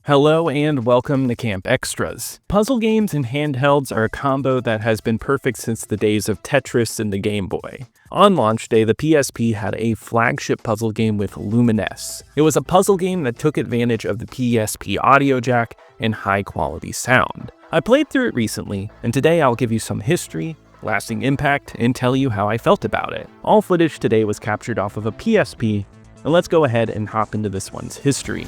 Hello and welcome to Camp Xtras. Puzzle games and handhelds are a combo that has been perfect since the days of Tetris and the Game Boy. On launch day, the PSP had a flagship puzzle game with Lumines. It was a puzzle game that took advantage of the PSP audio jack and high-quality sound. I played through it recently, and today I'll give you some history, lasting impact, and tell you how I felt about it. All footage today was captured off of a PSP, and let's go ahead and hop into this one's history.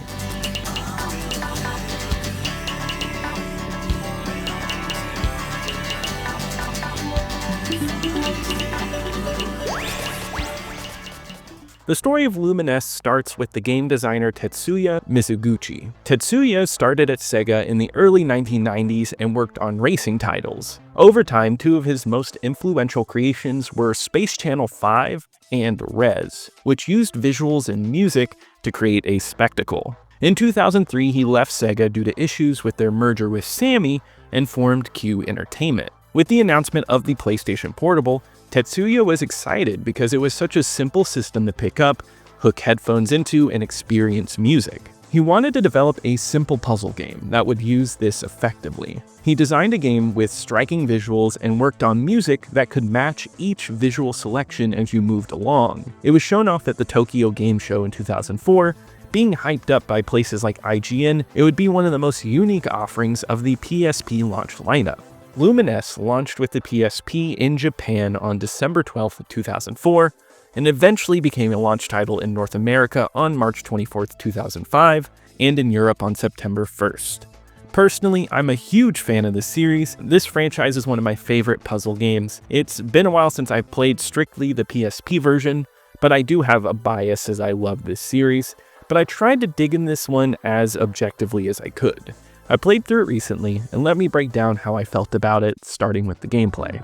The story of Lumines starts with the game designer Tetsuya Mizuguchi. Tetsuya started at Sega in the early 1990s and worked on racing titles. Over time, two of his most influential creations were Space Channel 5 and Rez, which used visuals and music to create a spectacle. In 2003, he left Sega due to issues with their merger with Sammy and formed Q Entertainment. With the announcement of the PlayStation Portable, Tetsuya was excited because it was such a simple system to pick up, hook headphones into, and experience music. He wanted to develop a simple puzzle game that would use this effectively. He designed a game with striking visuals and worked on music that could match each visual selection as you moved along. It was shown off at the Tokyo Game Show in 2004, being hyped up by places like IGN. It would be one of the most unique offerings of the PSP launch lineup. Lumines launched with the PSP in Japan on December 12, 2004, and eventually became a launch title in North America on March 24, 2005, and in Europe on September 1st. Personally, I'm a huge fan of this series. This franchise is one of my favorite puzzle games. It's been a while since I've played strictly the PSP version, but I do have a bias as I love this series, but I tried to dig in this one as objectively as I could. I played through it recently, and let me break down how I felt about it, starting with the gameplay.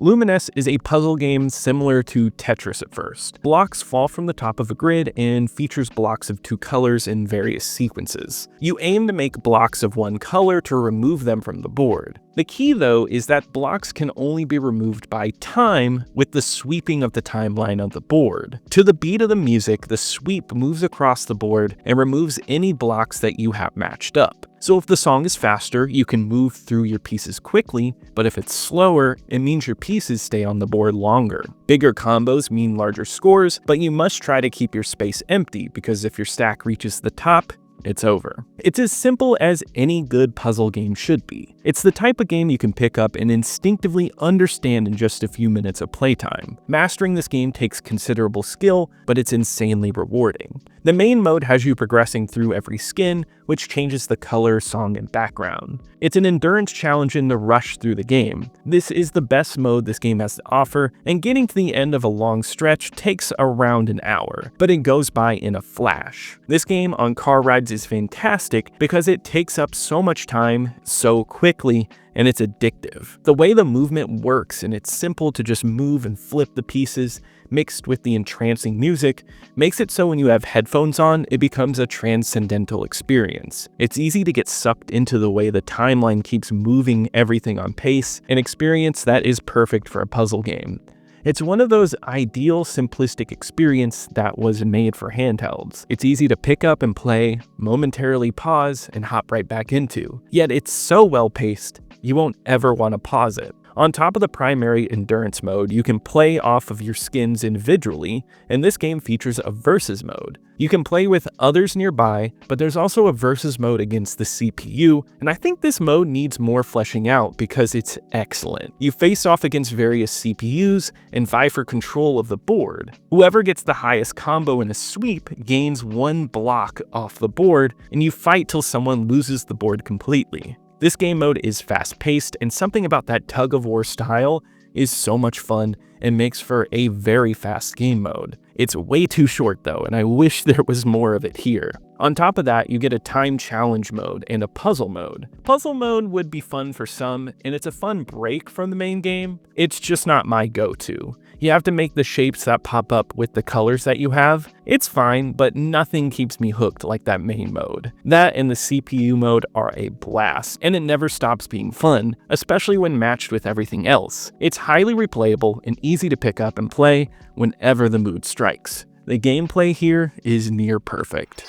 Lumines is a puzzle game similar to Tetris at first. Blocks fall from the top of a grid and features blocks of two colors in various sequences. You aim to make blocks of one color to remove them from the board. The key, though, is that blocks can only be removed by time with the sweeping of the timeline of the board. To the beat of the music, the sweep moves across the board and removes any blocks that you have matched up. So if the song is faster, you can move through your pieces quickly, but if it's slower, it means your pieces stay on the board longer. Bigger combos mean larger scores, but you must try to keep your space empty, because if your stack reaches the top, it's over. It's as simple as any good puzzle game should be. It's the type of game you can pick up and instinctively understand in just a few minutes of playtime. Mastering this game takes considerable skill, but it's insanely rewarding. The main mode has you progressing through every skin, which changes the color, song, and background. It's an endurance challenge in the rush through the game. This is the best mode this game has to offer, and getting to the end of a long stretch takes around an hour, but it goes by in a flash. This game on car rides is fantastic because it takes up so much time so quickly, and it's addictive. The way the movement works, and it's simple to just move and flip the pieces, mixed with the entrancing music, makes it so when you have headphones on, it becomes a transcendental experience. It's easy to get sucked into the way the timeline keeps moving everything on pace, an experience that is perfect for a puzzle game. It's one of those ideal simplistic experiences that was made for handhelds. It's easy to pick up and play, momentarily pause, and hop right back into. Yet it's so well paced, you won't ever want to pause it. On top of the primary endurance mode, you can play off of your skins individually, and this game features a versus mode. You can play with others nearby, but there's also a versus mode against the CPU, and I think this mode needs more fleshing out because it's excellent. You face off against various CPUs and vie for control of the board. Whoever gets the highest combo in a sweep gains one block off the board, and you fight till someone loses the board completely. This game mode is fast-paced, and something about that tug-of-war style is so much fun and makes for a very fast game mode. It's way too short though, and I wish there was more of it here. On top of that, you get a time challenge mode and a puzzle mode. Puzzle mode would be fun for some, and it's a fun break from the main game. It's just not my go-to. You have to make the shapes that pop up with the colors that you have. It's fine, but nothing keeps me hooked like that main mode. That and the CPU mode are a blast, and it never stops being fun, especially when matched with everything else. It's highly replayable and easy to pick up and play whenever the mood strikes. The gameplay here is near perfect.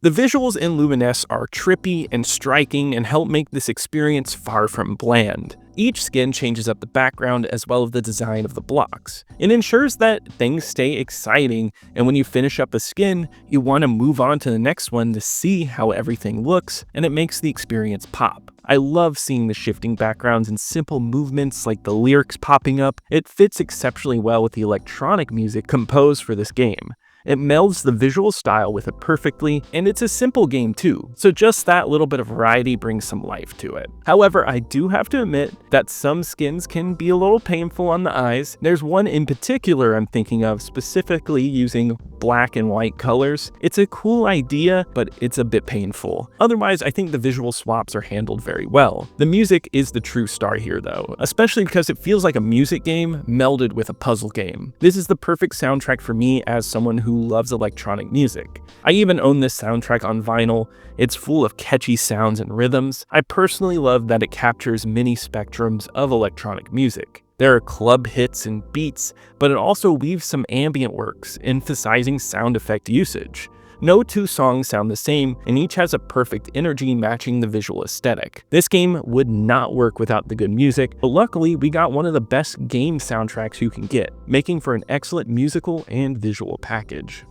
The visuals in Lumines are trippy and striking and help make this experience far from bland. Each skin changes up the background as well as the design of the blocks. It ensures that things stay exciting, and when you finish up a skin, you want to move on to the next one to see how everything looks, and it makes the experience pop. I love seeing the shifting backgrounds and simple movements like the lyrics popping up. It fits exceptionally well with the electronic music composed for this game. It melds the visual style with it perfectly, and it's a simple game too, so just that little bit of variety brings some life to it. However, I do have to admit that some skins can be a little painful on the eyes. There's one in particular I'm thinking of, specifically using black and white colors. It's a cool idea, but it's a bit painful. Otherwise, I think the visual swaps are handled very well. The music is the true star here though, especially because it feels like a music game melded with a puzzle game. This is the perfect soundtrack for me as someone who loves electronic music. I even own this soundtrack on vinyl. It's full of catchy sounds and rhythms. I personally love that it captures many spectrums of electronic music. There are club hits and beats, but it also weaves some ambient works, emphasizing sound effect usage. No two songs sound the same, and each has a perfect energy matching the visual aesthetic. This game would not work without the good music, but luckily we got one of the best game soundtracks you can get, making for an excellent musical and visual package.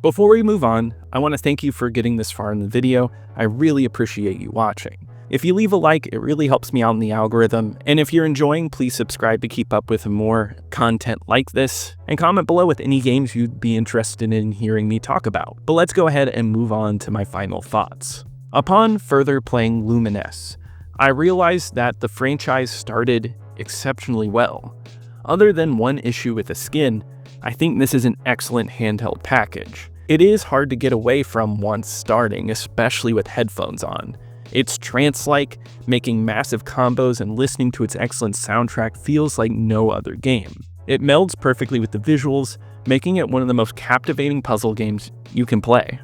Before we move on, I want to thank you for getting this far in the video. I really appreciate you watching. If you leave a like, it really helps me out in the algorithm, and if you're enjoying, please subscribe to keep up with more content like this, and comment below with any games you'd be interested in hearing me talk about. But let's go ahead and move on to my final thoughts. Upon further playing Lumines, I realized that the franchise started exceptionally well. Other than one issue with the skin, I think this is an excellent handheld package. It is hard to get away from once starting, especially with headphones on. It's trance-like, making massive combos, and listening to its excellent soundtrack feels like no other game. It melds perfectly with the visuals, making it one of the most captivating puzzle games you can play.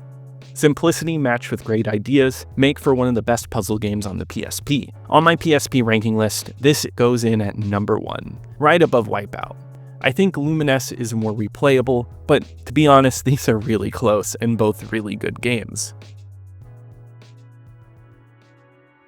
Simplicity matched with great ideas make for one of the best puzzle games on the PSP. On my PSP ranking list, this goes in at number 1, right above Wipeout. I think Lumines is more replayable, but to be honest, these are really close and both really good games.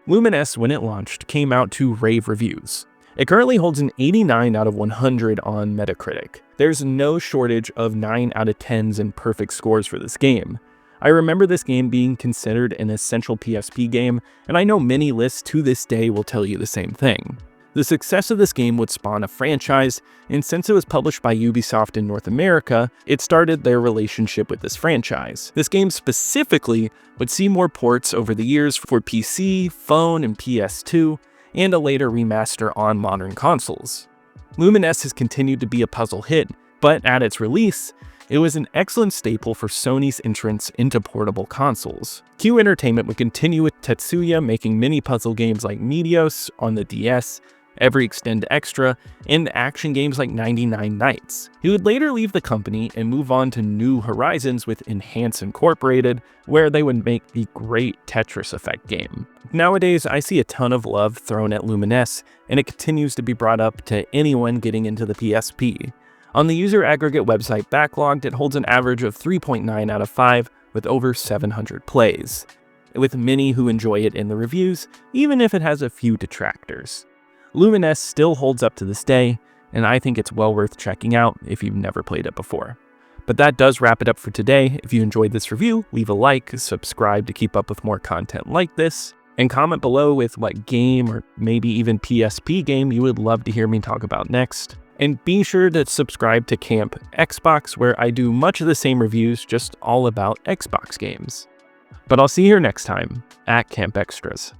Lumines, when it launched, came out to rave reviews. It currently holds an 89 out of 100 on Metacritic. There's no shortage of 9 out of 10s and perfect scores for this game. I remember this game being considered an essential PSP game, and I know many lists to this day will tell you the same thing. The success of this game would spawn a franchise, and since it was published by Ubisoft in North America, it started their relationship with this franchise. This game specifically would see more ports over the years for PC, phone, and PS2, and a later remaster on modern consoles. Lumines has continued to be a puzzle hit, but at its release, it was an excellent staple for Sony's entrance into portable consoles. Q Entertainment would continue with Tetsuya making mini puzzle games like Meteos on the DS, Every Extend Extra, and action games like 99 Nights. He would later leave the company and move on to New Horizons with Enhance Incorporated, where they would make the great Tetris Effect game. Nowadays, I see a ton of love thrown at Lumines, and it continues to be brought up to anyone getting into the PSP. On the user aggregate website Backlogged, it holds an average of 3.9 out of 5 with over 700 plays, with many who enjoy it in the reviews, even if it has a few detractors. Lumines still holds up to this day, and I think it's well worth checking out if you've never played it before. But that does wrap it up for today. If you enjoyed this review, leave a like, subscribe to keep up with more content like this, and comment below with what game or maybe even PSP game you would love to hear me talk about next. And be sure to subscribe to Camp Xbox, where I do much of the same reviews, just all about Xbox games. But I'll see you here next time at Camp Xtras.